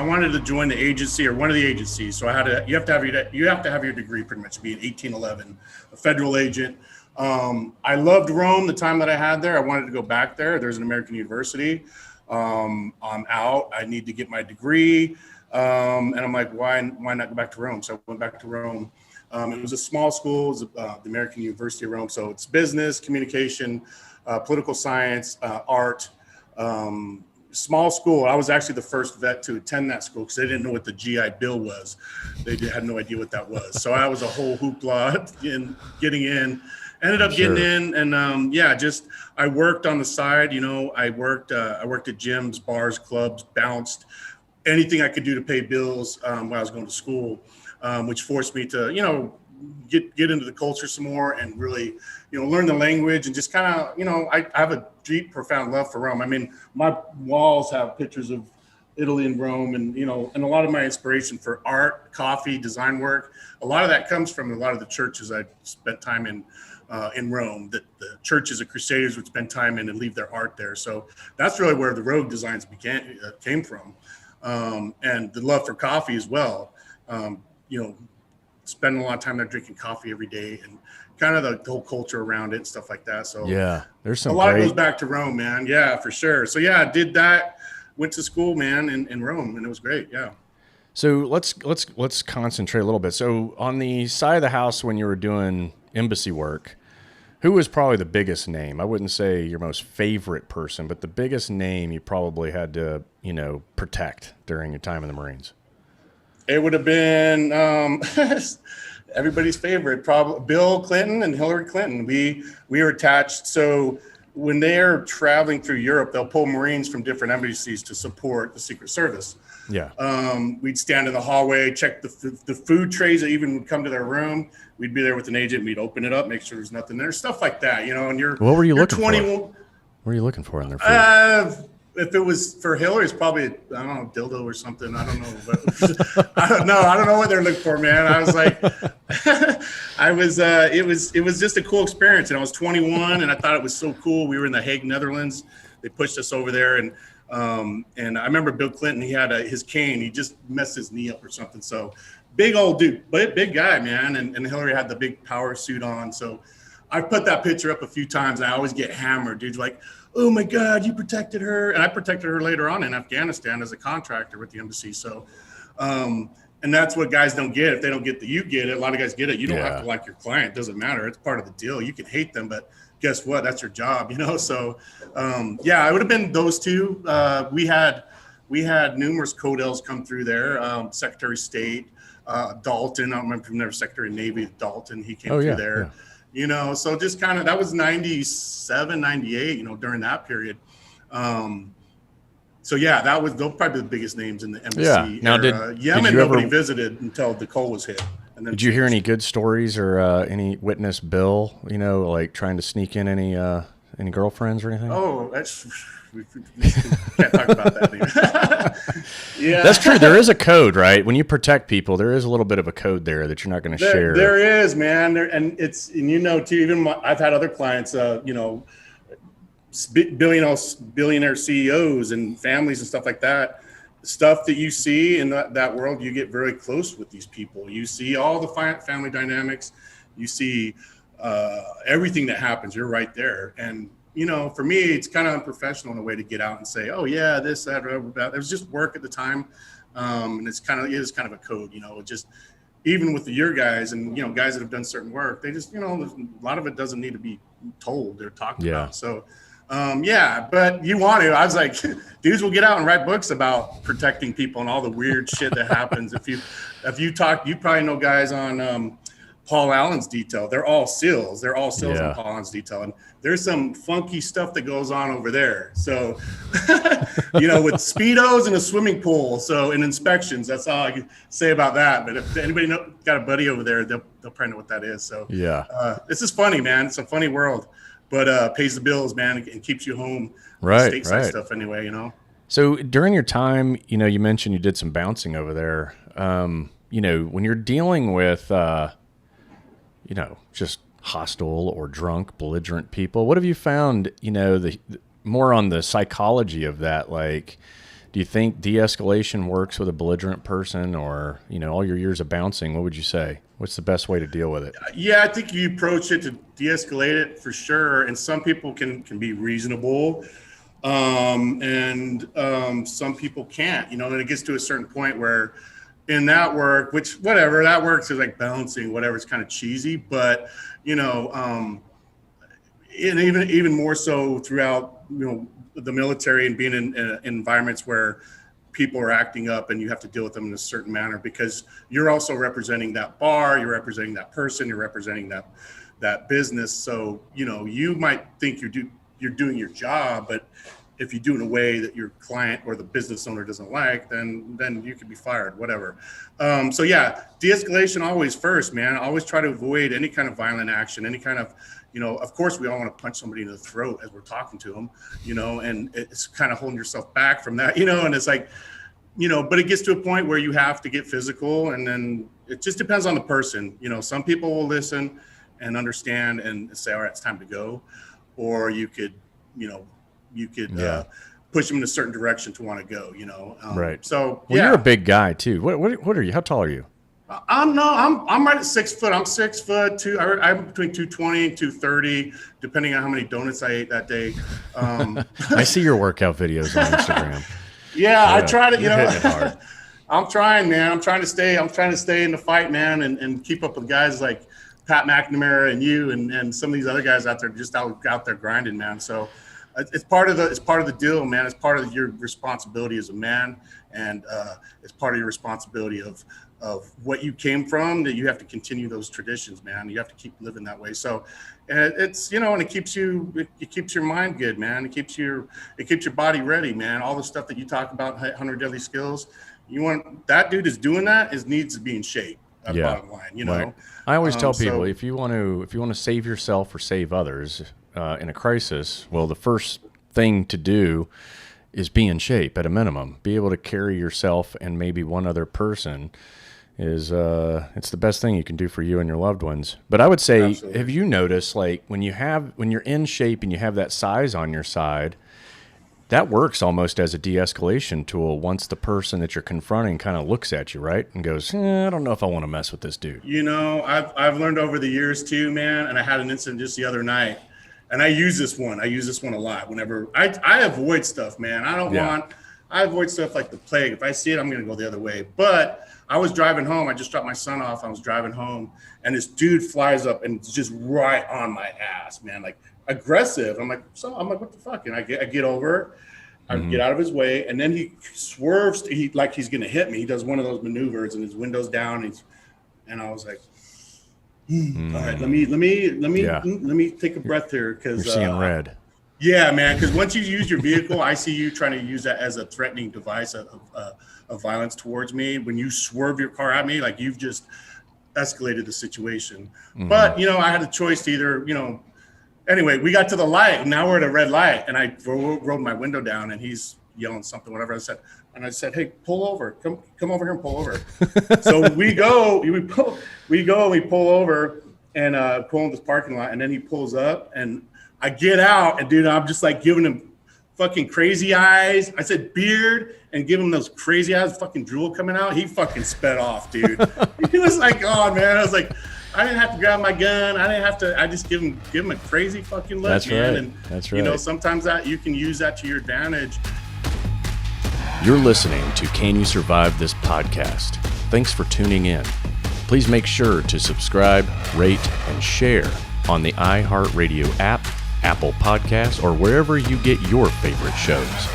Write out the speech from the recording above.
I wanted to join the agency or one of the agencies. So you have to have your degree pretty much to be an 1811, a federal agent. I loved Rome the time that I had there. I wanted to go back there. There's an American university. I'm out. I need to get my degree. And I'm like, why not go back to Rome? So I went back to Rome. It was a small school, it was the American University of Rome. So it's business, communication, political science, art, small school. I was actually the first vet to attend that school because they didn't know what the GI Bill was. They had no idea what that was. So I was a whole hoopla in getting in. Ended up getting in, and I worked on the side. I worked at gyms, bars, clubs, bounced, anything I could do to pay bills while I was going to school, which forced me to get into the culture some more and really learn the language and just kind of I have a deep, profound love for Rome. I mean, my walls have pictures of Italy and Rome, and and a lot of my inspiration for art, coffee, design work, a lot of that comes from a lot of the churches I spent time in Rome. That the churches of Crusaders would spend time in and leave their art there. So that's really where the Rogue designs came from, and the love for coffee as well. Spending a lot of time there drinking coffee every day and kind of the whole culture around it and stuff like that. So yeah, there's some a lot goes back to Rome, man. Yeah, for sure. So yeah, I did that. Went to school, man, in Rome, and it was great. Yeah. So let's concentrate a little bit. So on the side of the house when you were doing embassy work, who was probably the biggest name? I wouldn't say your most favorite person, but the biggest name you probably had to, protect during your time in the Marines. It would have been everybody's favorite, probably Bill Clinton and Hillary Clinton. We were attached. So when they're traveling through Europe, they'll pull Marines from different embassies to support the Secret Service. Yeah. We'd stand in the hallway, check the food trays that even would come to their room. We'd be there with an agent. We'd open it up, make sure there's nothing there, stuff like that, And what were you looking for? What were you looking for in their food? If it was for Hillary, it's probably, I don't know, dildo or something. I don't know. But I don't know. I don't know what they're looking for, man. I was like, it was just a cool experience. And I was 21 and I thought it was so cool. We were in The Hague, Netherlands. They pushed us over there. And I remember Bill Clinton, he had his cane. He just messed his knee up or something. So big old dude, but big guy, man. And Hillary had the big power suit on. So I put that picture up a few times. And I always get hammered. Dude's like, oh my God, you protected her. And I protected her later on in Afghanistan as a contractor with the embassy. So, and that's what guys don't get. If they don't get you get it. A lot of guys get it. You don't have to like your client. It doesn't matter. It's part of the deal. You can hate them, but guess what? That's your job, So, it would have been those two. We had numerous CODELs come through there. Secretary of State, Dalton. I don't remember if you remember Secretary of Navy, Dalton. He came through there. Yeah. So just kind of, that was 97, 98, during that period. Those probably the biggest names in the embassy. Yeah. Now, Yemen, nobody visited until the coal was hit. And then did you hear any good stories or any witness Bill, like trying to sneak in any girlfriends or anything? Oh, we can't talk about that. Yeah, that's true. There is a code, right? When you protect people, there is a little bit of a code there that you're not going to share. There is, man. Too. Even I've had other clients, billionaire CEOs and families and stuff like that. Stuff that you see in that world, you get very close with these people. You see all the family dynamics. You see everything that happens. You're right there, and. For me, it's kind of unprofessional in a way to get out and say, oh yeah, this, that, that. It was just work at the time. And it is kind of a code, just even with your guys and, guys that have done certain work, they just, a lot of it doesn't need to be told or talked about. So, but you want to, I was like, dudes will get out and write books about protecting people and all the weird shit that happens. If you talk, you probably know guys on, Paul Allen's detail. They're all SEALs. They're all SEALs on Paul Allen's detail. And there's some funky stuff that goes on over there. So, with Speedos and a swimming pool. So, and inspections, that's all I can say about that. But if anybody got a buddy over there, they'll probably know what that is. So, this is funny, man. It's a funny world, but pays the bills, man, and keeps you home. Right. Stateside stuff anyway, So during your time, you mentioned you did some bouncing over there. When you're dealing with, just hostile or drunk, belligerent people. What have you found, the more on the psychology of that? Like, Do you think de-escalation works with a belligerent person, or, all your years of bouncing, what would you say? What's the best way to deal with it? Yeah, I think you approach it to de-escalate it for sure. And some people can be reasonable. And some people can't, and it gets to a certain point where in that work, which whatever that works is like bouncing, whatever, it's kind of cheesy, but and even more so throughout, the military and being in environments where people are acting up and you have to deal with them in a certain manner, because you're also representing that bar, you're representing that person, you're representing that business. So, you might think you're doing your job, but if you do it in a way that your client or the business owner doesn't like, then you could be fired, whatever. So yeah, de-escalation always first, man. Always try to avoid any kind of violent action, any kind of, of course we all want to punch somebody in the throat as we're talking to them, and it's kind of holding yourself back from that, and it's like, but it gets to a point where you have to get physical, and then it just depends on the person. Some people will listen and understand and say, all right, it's time to go. Or you could, push them in a certain direction to want to go, Right. So, well, you're a big guy too. What are you? How tall are you? I'm right at 6 foot. I'm 6'2". I'm between 220 and 230, depending on how many donuts I ate that day. I see your workout videos on Instagram. Yeah, I try to, hitting it hard. I'm trying, man. I'm trying to stay in the fight, man, and keep up with guys like Pat McNamara and you and some of these other guys out there just out there grinding, man. So it's part of the deal, man. It's part of your responsibility as a man, and it's part of your responsibility of what you came from, that you have to continue those traditions, man. You have to keep living that way. So it's, and it keeps your mind good, man. It keeps your body ready, man. All the stuff that you talk about, 100 deadly skills, that dude is doing that needs to be in shape. Bottom line, Right. I always tell people, if you want to save yourself or save others in a crisis, well, the first thing to do is be in shape at a minimum. Be able to carry yourself and maybe one other person is it's the best thing you can do for you and your loved ones. But I would say, Absolutely. Have you noticed, like, when you're in shape and you have that size on your side, that works almost as a de-escalation tool once the person that you're confronting kind of looks at you, right, and goes, I don't know if I want to mess with this dude. I've learned over the years too, man, and I had an incident just the other night, and I use this one a lot whenever I avoid stuff, man. I avoid stuff like the plague. If I see it, I'm going to go the other way. But I was driving home. I just dropped my son off. I was driving home, and this dude flies up and it's just right on my ass, man, like aggressive. I'm like, what the fuck? And I get over, I get out of his way, and then he swerves. He's going to hit me. He does one of those maneuvers, and his window's down. And I was like, all right, let me take a breath here, because you're seeing red. Yeah, man. Because once you use your vehicle, I see you trying to use that as a threatening device of violence towards me. When you swerve your car at me, like, you've just escalated the situation. But I had a choice to either, Anyway, we got to the light. Now we're at a red light, and I rolled my window down, and he's yelling something, whatever. I said, hey, pull over. Come over here and pull over. So we pull over and pull in this parking lot, and then he pulls up, and I get out, and dude, I'm just like giving him fucking crazy eyes. I said beard, and give him those crazy eyes, fucking drool coming out. He fucking sped off, dude. He was like, oh man. I was like, I didn't have to grab my gun. I didn't have to. I just give him a crazy fucking look, That's man. Right. And That's right. Sometimes that you can use that to your advantage. You're listening to Can You Survive This podcast? Thanks for tuning in. Please make sure to subscribe, rate, and share on the iHeartRadio app, Apple Podcasts, or wherever you get your favorite shows.